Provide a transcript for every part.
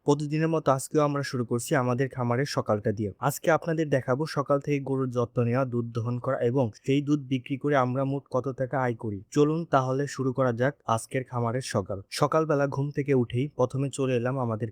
প্রতিদিনের মতো আজকেও আমরা শুরু করছি আমাদের খামারের সকালটা দিয়ে। আজকে আপনাদের দেখাবো সকাল থেকে গরুর যত্ন নেওয়া, দুধ দহন করা এবং সেই দুধ বিক্রি করে আমরা মোট কত টাকা আয় করি। চলুন তাহলে শুরু করা যাক আজকের খামারের সকাল। সকালবেলা ঘুম থেকে উঠেই প্রথমে চলে এলাম আমাদের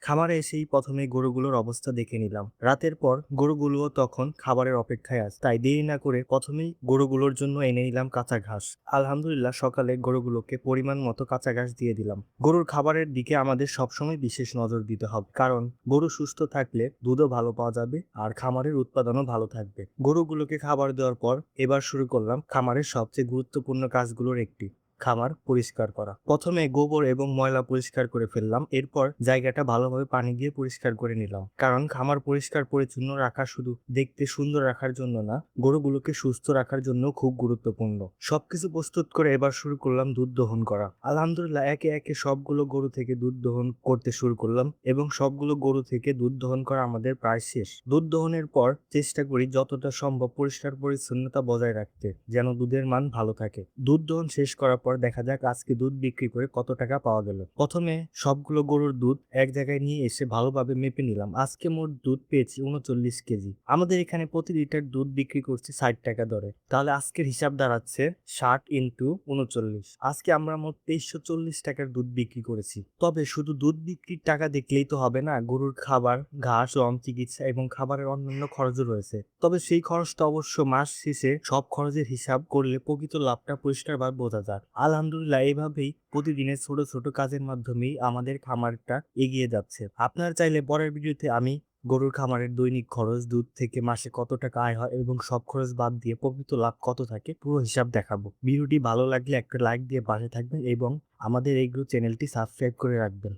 খামারে এসেই প্রথমে গরুগুলোর অবস্থা দেখে নিলাম। রাতের পর গরুগুলোও তখন খাবারের অপেক্ষায় আছে, তাই দেরি না করে প্রথমেই গরুগুলোর জন্য এনে নিলাম কাঁচা ঘাস। আলহামদুলিল্লাহ সকালে গরুগুলোকে পরিমাণ মতো কাঁচা ঘাস দিয়ে দিলাম। গরুর খাবারের দিকে আমাদের সবসময় বিশেষ নজর দিতে হবে, কারণ গরু সুস্থ থাকলে দুধও ভালো পাওয়া যাবে আর খামারের উৎপাদনও ভালো থাকবে। গরুগুলোকে খাবার দেওয়ার পর এবার শুরু করলাম খামারের সবচেয়ে গুরুত্বপূর্ণ কাজগুলোর একটি, খামার পরিষ্কার করা। প্রথমে গোবর এবং ময়লা পরিষ্কার করে ফেললাম, এরপর জায়গাটা ভালোভাবে পানি দিয়ে পরিষ্কার করে নিলাম, কারণ খামার পরিষ্কার পরিচ্ছন্ন রাখা শুধু দেখতে সুন্দর রাখার জন্য না, গরুগুলোকে সুস্থ রাখার জন্য খুব গুরুত্বপূর্ণ। সবকিছু প্রস্তুত করে এবার শুরু করলাম দুধ দহন করা। আলহামদুলিল্লাহ একে একে সবগুলো গরু থেকে দুধ দহন করতে শুরু করলাম এবং সবগুলো গরু থেকে দুধ দহন করা আমাদের প্রায় শেষ। দুধ দহনের পর চেষ্টা করি যতটা সম্ভব পরিষ্কার পরিচ্ছন্নতা বজায় রাখতে, যেন দুধের মান ভালো থাকে। দুধ দহন শেষ করার পর দেখা যাক আজকে দুধ বিক্রি করে কত টাকা পাওয়া গেল। প্রথমে সবগুলো গরুর দুধ এক জায়গায় নিয়ে এসে ভালোভাবে মেপে নিলাম। আজকে মোট দুধ পেয়েছি 39 কেজি। আমাদের এখানে প্রতি লিটার দুধ বিক্রি করছি 60 টাকা দরে, তাহলে আজকের হিসাব দাঁড়াচ্ছে 60 ইন্টু 39। আজকে আমরা মোট 2340 টাকার দুধ বিক্রি করেছি। তবে শুধু দুধ বিক্রির টাকা দেখলেই তো হবে না, গরুর খাবার, ঘাস, রং, চিকিৎসা এবং খাবারের অন্যান্য খরচও রয়েছে। তবে সেই খরচটা অবশ্য মাস শেষে সব খরচের হিসাব করলে প্রকৃত লাভটা পরিষ্কারভাবে বোঝা যায়। আলহামদুলিল্লাহ এইভাবেই প্রতিদিনের ছোট ছোট কাজের মাধ্যমেই আমাদের খামারটা এগিয়ে যাচ্ছে। আপনারা চাইলে পরের ভিডিওতে আমি গরুর খামারের দৈনিক খরচ, দুধ থেকে মাসে কত টাকা আয় হয় এবং সব খরচ বাদ দিয়ে প্রকৃত লাভ কত থাকে পুরো হিসাব দেখাবো। ভিডিওটি ভালো লাগলে একটা লাইক দিয়ে পাশে থাকবেন এবং আমাদের এই চ্যানেলটি সাবস্ক্রাইব করে রাখবেন।